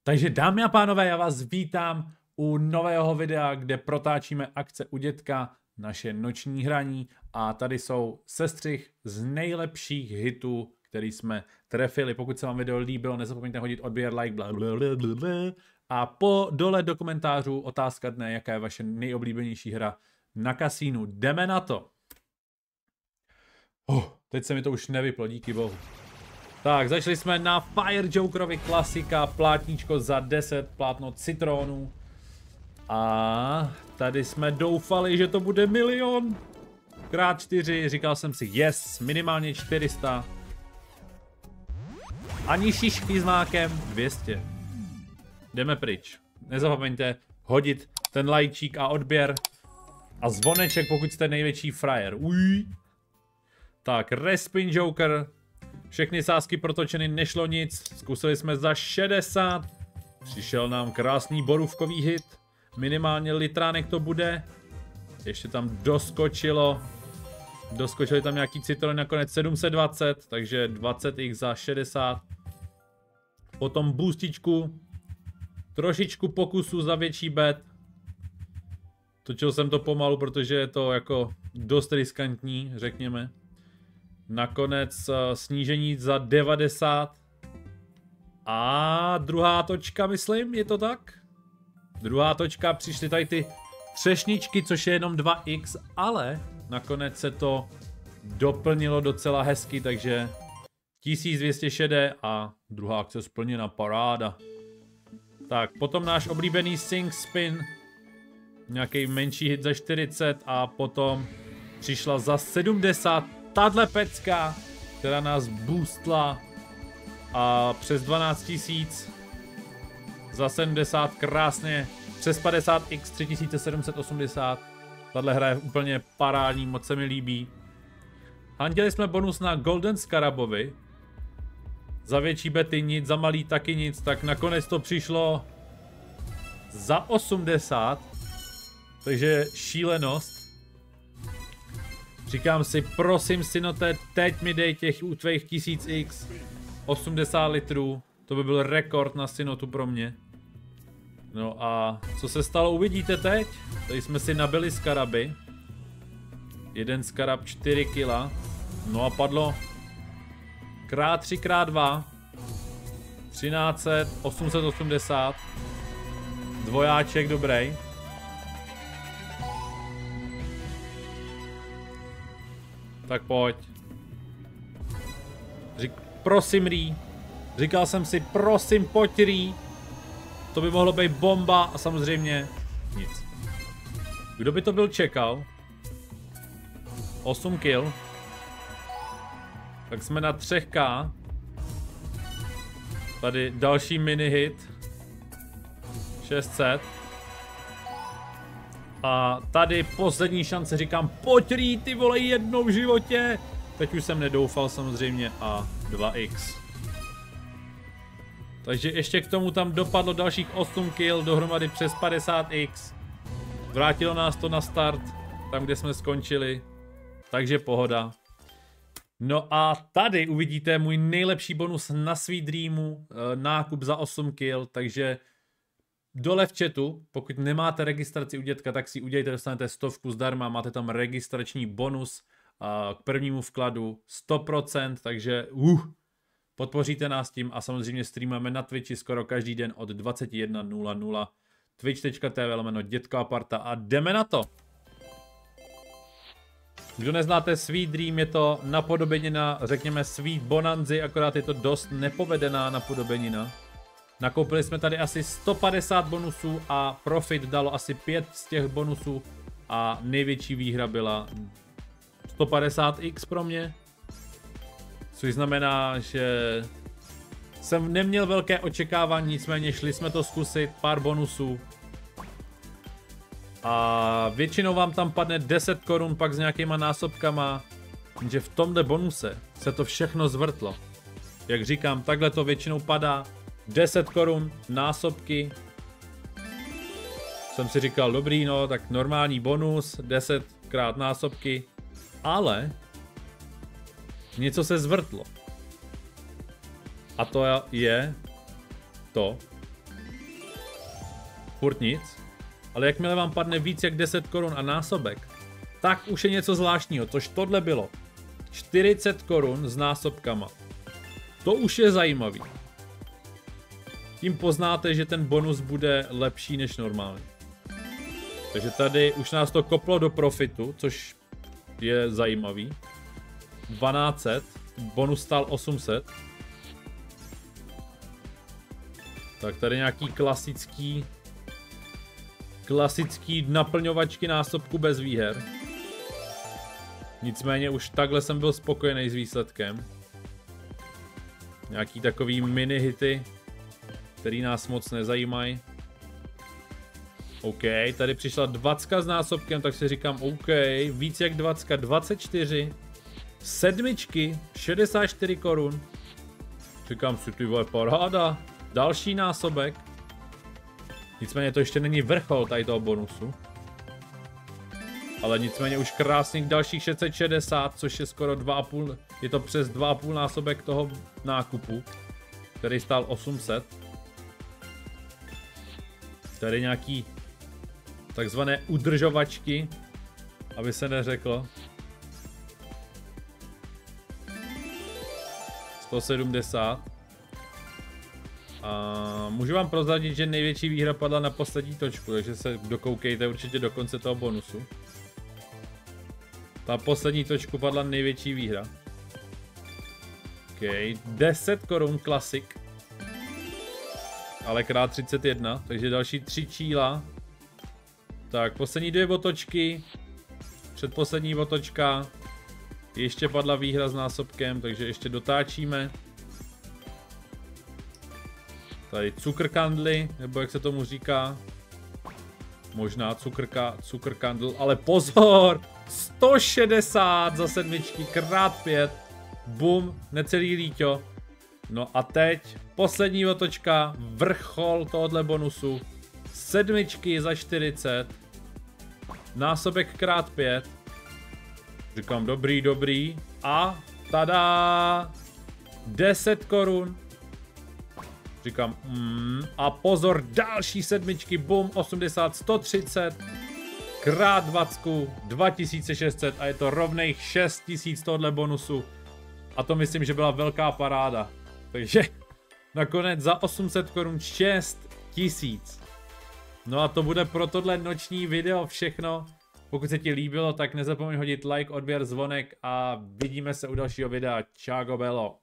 Takže dámy a pánové, já vás vítám u nového videa, kde protáčíme akce u dětka, naše noční hraní a tady jsou sestřih z nejlepších hitů, který jsme trefili. Pokud se vám video líbilo, nezapomeňte hodit odběr, like, blablabla. A po dole do komentářů otázka dne, jaká je vaše nejoblíbenější hra na kasínu. Jdeme na to. Teď se mi to už nevyplo, díky bohu. Tak, začali jsme na Fire Jokerovi, klasika, plátníčko za 10, plátno citronů. A tady jsme doufali, že to bude 1 000 000 krát 4, říkal jsem si yes, minimálně 400. Ani šišky s mákem 200. Jdeme pryč. Nezapomeňte hodit ten lajčík a odběr. A zvoneček, pokud jste největší frajer. Uj. Tak, Respin Joker. Všechny sázky protočeny, nešlo nic. Zkusili jsme za 60. Přišel nám krásný borůvkový hit. Minimálně litránek to bude. Ještě tam doskočili tam nějaký citron, nakonec 720, takže 20x za 60. Potom boostičku. Trošičku pokusu za větší bet. Točil jsem to pomalu, protože je to jako dost riskantní, řekněme. Nakonec snížení za 90. A druhá točka, myslím, je to tak? Druhá točka, přišly tady ty třešničky, což je jenom 2x, ale nakonec se to doplnilo docela hezky, takže 1260 a druhá akce splněna, paráda. Tak, potom náš oblíbený Sing Spin, nějaký menší hit za 40 a potom přišla za 70 tahle pecka, která nás boostla a přes 12 000 za 70 krásně, přes 50x 3780. Tahle hra je úplně parádní, moc se mi líbí. Handěli jsme bonus na Golden Scarabovi. Za větší bety nic, za malý taky nic, tak nakonec to přišlo za 80. Takže šílenost. Říkám si, prosím synote, teď mi dej těch u tvých 1000x 80 litrů. To by byl rekord na synotu pro mě. No a co se stalo, uvidíte teď. Tady jsme si nabili skaraby. Jeden skarab 4 kg. No a padlo krát 3 krát 2 1300, 880. Dvojáček dobrý. Tak pojď. Prosím, Rý. Říkal jsem si, prosím, pojď, Rý. To by mohlo být bomba a samozřejmě nic. Kdo by to byl čekal? 8 kill. Tak jsme na 3k. Tady další mini hit. 600. A tady poslední šance, říkám, pojď Rý, ty vole, jednou v životě. Teď už jsem nedoufal samozřejmě a 2x. Takže ještě k tomu tam dopadlo dalších 8 kill, dohromady přes 50x. Vrátilo nás to na start, tam kde jsme skončili. Takže pohoda. No a tady uvidíte můj nejlepší bonus na Sweet Dreamu, nákup za 8 kill, takže dole v chatu, pokud nemáte registraci u dětka, tak si udělejte, dostanete 100 zdarma, máte tam registrační bonus k prvnímu vkladu 100%, takže podpoříte nás tím a samozřejmě streamujeme na Twitchi skoro každý den od 21:00. Twitch.tv/Dětko a parta a jdeme na to. Kdo neznáte Sweet Dream, je to napodobenina, řekněme Sweet Bonanzy, akorát je to dost nepovedená napodobenina. Nakoupili jsme tady asi 150 bonusů a Profit dalo asi 5 z těch bonusů a největší výhra byla 150x pro mě. Což znamená, že jsem neměl velké očekávání, nicméně šli jsme to zkusit, pár bonusů. A většinou vám tam padne 10 korun pak s nějakýma násobkama, že v tomhle bonuse se to všechno zvrtlo. Jak říkám, takhle to většinou padá. 10 korun, násobky. Jsem si říkal, dobrý, no, tak normální bonus, 10 krát násobky. Ale něco se zvrtlo. A to je to, furt nic, ale jakmile vám padne víc jak 10 korun a násobek, tak už je něco zvláštního, což tohle bylo. 40 korun s násobkama. To už je zajímavý. Tím poznáte, že ten bonus bude lepší než normálně. Takže tady už nás to koplo do profitu, což je zajímavý. 1200, bonus stál 800. Tak tady nějaký klasický naplňovačky násobku bez výher. Nicméně už takhle jsem byl spokojený s výsledkem. Nějaký takový mini hity, který nás moc nezajímají. OK, tady přišla 20 s násobkem, tak si říkám OK, víc jak 20, 24. Sedmičky, 64 korun. Říkám si, ty vole, paráda. Další násobek. Nicméně to ještě není vrchol tady toho bonusu. Ale nicméně už krásných dalších 660, což je skoro 2,5, je to přes 2,5 násobek toho nákupu, který stál 800. Tady nějaký takzvané udržovačky, aby se neřeklo. 170. A můžu vám prozradit, že největší výhra padla na poslední točku, takže se dokoukejte určitě do konce toho bonusu. Ta poslední točku padla největší výhra. OK, 10 korun klasik. Ale krát 31, takže další 3 číla. Tak, poslední 2 otočky. Předposlední otočka. Ještě padla výhra s násobkem, takže ještě dotáčíme. Tady cukrkandly, nebo jak se tomu říká. Možná cukrkandl, ale pozor! 160 za sedmičky, krát 5. Bum, necelý líťo. No a teď poslední otočka, vrchol tohohle bonusu. Sedmičky za 40. Násobek krát 5. Říkám dobrý. A tada! 10 korun. Říkám, a pozor, další sedmičky, bum, 80, 130, krát 20, 2600 a je to rovných 6000 tohle bonusu. A to myslím, že byla velká paráda. Takže nakonec za 800 korun 6000. No a to bude pro tohle noční video všechno. Pokud se ti líbilo, tak nezapomeň hodit like, odběr, zvonek a vidíme se u dalšího videa. Čau, Belo.